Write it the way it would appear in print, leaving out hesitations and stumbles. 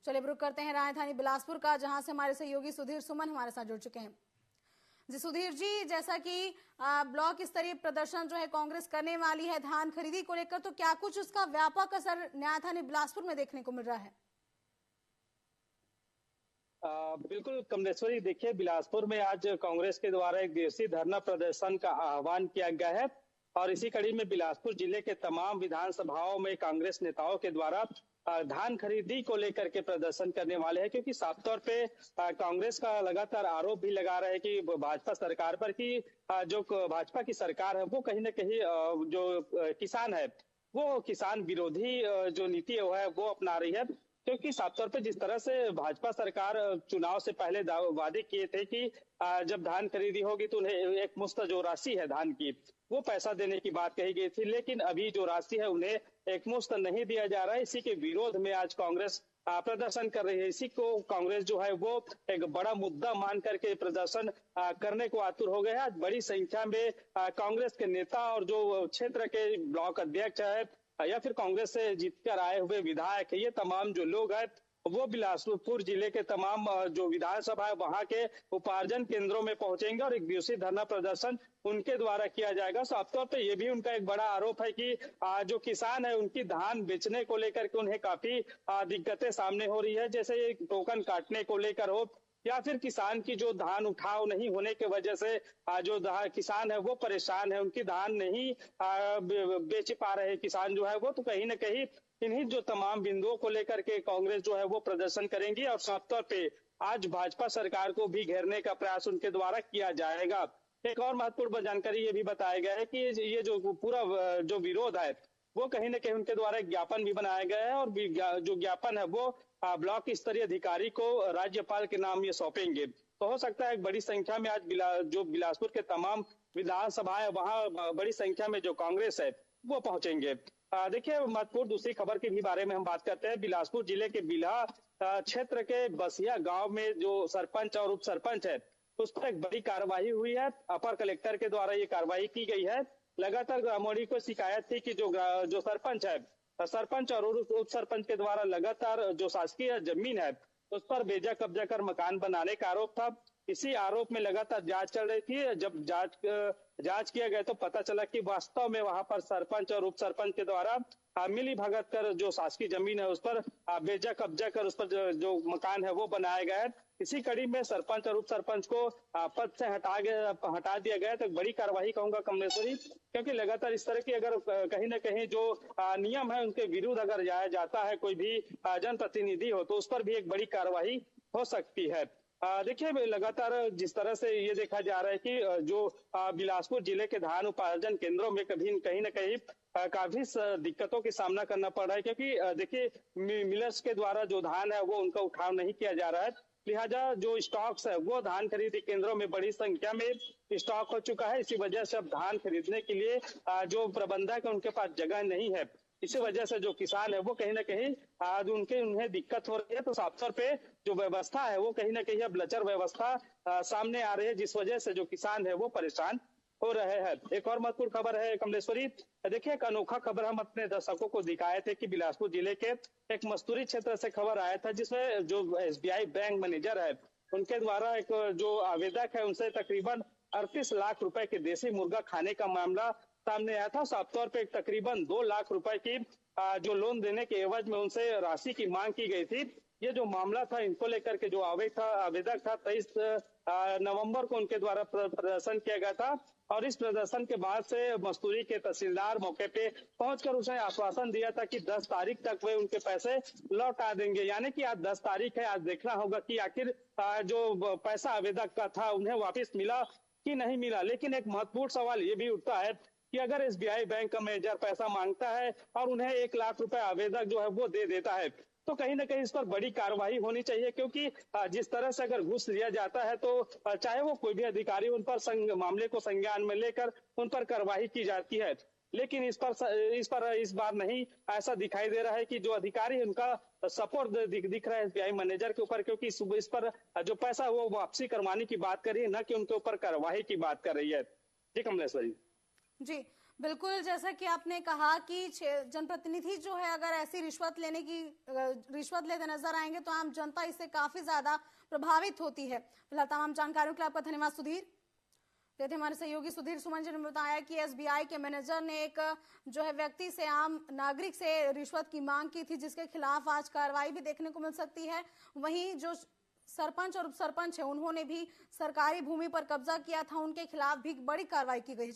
चलिए रुक करते हैं राजधानी बिलासपुर का, जहां से हमारे सहयोगी सुधीर सुमन हमारे साथ जुड़ चुके हैं। जी सुधीर जी, जैसा कि ब्लॉक स्तरीय प्रदर्शन जो है कांग्रेस करने वाली है धान खरीदी को लेकर, तो क्या कुछ उसका व्यापक असर राजधानी बिलासपुर में देखने को मिल रहा है? बिल्कुल कमलेश्वरी, देखिए बिलासपुर में आज कांग्रेस के द्वारा एक दिवसीय धरना प्रदर्शन का आह्वान किया गया है और इसी कड़ी में बिलासपुर जिले के तमाम विधानसभाओं में कांग्रेस नेताओं के द्वारा धान खरीदी को लेकर के प्रदर्शन करने वाले हैं, क्योंकि साफ तौर पे कांग्रेस का लगातार आरोप भी लगा रहा है कि भाजपा सरकार पर कि जो भाजपा की सरकार है वो कहीं ना कहीं जो किसान है वो किसान विरोधी जो नीति है वो अपना रही है। क्योंकि साफ तौर पे जिस तरह से भाजपा सरकार चुनाव से पहले वादे किए थे कि जब धान खरीदी होगी तो उन्हें एक मुश्त जो राशि है धान की वो पैसा देने की बात कही गई थी, लेकिन अभी जो राशि है उन्हें एक मुश्त नहीं दिया जा रहा है। इसी के विरोध में आज कांग्रेस प्रदर्शन कर रही है। इसी को कांग्रेस जो है वो एक बड़ा मुद्दा मान करके प्रदर्शन करने को आतुर हो गए हैं। आज बड़ी संख्या में कांग्रेस के नेता और जो क्षेत्र के ब्लॉक अध्यक्ष है या फिर कांग्रेस से जीतकर आए हुए विधायक, ये तमाम जो लोग हैं वो बिलासपुर जिले के तमाम जो विधानसभा है वहां के उपार्जन केंद्रों में पहुंचेंगे और एक दिवसीय धरना प्रदर्शन उनके द्वारा किया जाएगा। साफ तौर पे ये भी उनका एक बड़ा आरोप है कि जो किसान है उनकी धान बेचने को लेकर के उन्हें काफी दिक्कतें सामने हो रही है, जैसे टोकन काटने को लेकर हो या फिर किसान की जो धान उठाव नहीं होने की वजह से जो किसान है वो परेशान है, उनकी धान नहीं बेच पा रहे किसान जो है वो। तो कहीं ना कहीं इन्हीं जो तमाम बिंदुओं को लेकर के कांग्रेस जो है वो प्रदर्शन करेंगी और साफ तौर पे आज भाजपा सरकार को भी घेरने का प्रयास उनके द्वारा किया जाएगा। एक और महत्वपूर्ण जानकारी ये भी बताया गया है कि ये जो पूरा जो विरोध है वो कहीं ना कहीं उनके द्वारा एक ज्ञापन भी बनाया गया है और जो ज्ञापन है वो ब्लॉक स्तरीय अधिकारी को राज्यपाल के नाम ये सौंपेंगे। तो हो सकता है एक बड़ी संख्या में आज जो बिलासपुर के तमाम विधानसभा है वहां बड़ी संख्या में जो कांग्रेस है वो पहुंचेंगे। देखिए महत्वपूर्ण दूसरी खबर के भी बारे में हम बात करते हैं। बिलासपुर जिले के बिल्हा क्षेत्र के बसिया गांव में जो सरपंच और उप सरपंच है उस पर एक बड़ी कार्रवाई हुई है। अपर कलेक्टर के द्वारा ये कार्रवाई की गई है। लगातार ग्रामीणों को शिकायत थी कि जो सरपंच है, सरपंच और उप सरपंच के द्वारा लगातार जो शासकीय जमीन है उस पर बेजा कब्जा कर मकान बनाने का आरोप था। इसी आरोप में लगातार जांच चल रही थी। जब जांच किया गया तो पता चला कि वास्तव में वहां पर सरपंच और उप सरपंच के द्वारा मिली भगत कर जो शासकीय जमीन है उस पर बेजा कब्जा कर उस पर जो मकान है वो बनाया गया है। इसी कड़ी में सरपंच और उप सरपंच को पद से हटा दिया गया। तो बड़ी कार्रवाई कहूंगा कमलेश्वरी, क्योंकि लगातार इस तरह की अगर कहीं ना कहीं जो नियम है उनके विरुद्ध अगर जाया जाता है कोई भी जनप्रतिनिधि हो तो उस पर भी एक बड़ी कार्रवाई हो सकती है। देखिए लगातार जिस तरह से ये देखा जा रहा है कि जो बिलासपुर जिले के धान उपार्जन केंद्रों में कहीं ना कहीं काफी दिक्कतों का सामना करना पड़ रहा है, क्योंकि देखिए मिलर्स के द्वारा जो धान है वो उनका उठाव नहीं किया जा रहा है। लिहाजा जो स्टॉक्स है वो धान खरीदी केंद्रों में बड़ी संख्या में स्टॉक हो चुका है। इसी वजह से अब धान खरीदने के लिए जो प्रबंधक है उनके पास जगह नहीं है। इसी वजह से जो किसान है वो कहीं ना कहीं उन्हें दिक्कत हो रही है। तो साफ तौर पे जो व्यवस्था है वो कहीं ना कहीं अब लचर व्यवस्था सामने आ रही है, जिस वजह से जो किसान है वो परेशान हो रहे हैं। एक और महत्वपूर्ण खबर है कमलेश्वरी, देखिए एक अनोखा खबर हम अपने दर्शकों को दिखाए थे कि बिलासपुर जिले के एक मस्तूरी क्षेत्र से खबर आया था, जिसमें जो SBI बैंक मैनेजर है उनके द्वारा एक जो आवेदक है उनसे तकरीबन 38 लाख रुपए के देसी मुर्गा खाने का मामला सामने आया था। साफ तौर पे तकरीबन 2 लाख रुपए की जो लोन देने के एवज में उनसे राशि की मांग की गई थी। ये जो मामला था इनको लेकर के जो आवेदक था 23 नवंबर को उनके द्वारा प्रदर्शन किया गया था और इस प्रदर्शन के बाद से मस्तूरी के तहसीलदार मौके पे पहुंचकर उसने आश्वासन दिया था कि 10 तारीख तक वे उनके पैसे लौटा देंगे। यानी कि आज 10 तारीख है, आज देखना होगा कि आखिर जो पैसा आवेदक का था उन्हें वापस मिला कि नहीं मिला। लेकिन एक महत्वपूर्ण सवाल ये भी उठता है कि अगर SBI बैंक का मैनेजर पैसा मांगता है और उन्हें 1 लाख रुपए आवेदक जो है वो दे देता है तो कहीं ना कहीं इस पर बड़ी कार्रवाई होनी चाहिए, क्योंकि जिस तरह से अगर घूस लिया जाता है तो चाहे वो कोई भी अधिकारी उन पर मामले को संज्ञान में लेकर उन पर कार्रवाई की जाती है। लेकिन इस बार नहीं ऐसा दिखाई दे रहा है कि जो अधिकारी उनका सपोर्ट दिख रहा है SBI मैनेजर के ऊपर, क्योंकि इस पर जो पैसा वो वापसी करवाने की बात कर रही है, न कि उनके ऊपर कार्रवाई की बात कर रही है। जी कमलेश्वरी। जी बिल्कुल, जैसा कि आपने कहा कि जनप्रतिनिधि जो है अगर ऐसी रिश्वत लेते नजर आएंगे तो आम जनता इससे काफी ज्यादा प्रभावित होती है। फिलहाल तमाम जानकारियों के लिए आपका धन्यवाद सुधीर। ये थे हमारे सहयोगी सुधीर सुमन जी ने बताया कि एसबीआई के मैनेजर ने एक जो है व्यक्ति से, आम नागरिक से रिश्वत की मांग की थी, जिसके खिलाफ आज कार्रवाई भी देखने को मिल सकती है। वहीं जो सरपंच और उप सरपंच है उन्होंने भी सरकारी भूमि पर कब्जा किया था, उनके खिलाफ भी बड़ी कार्रवाई की गई।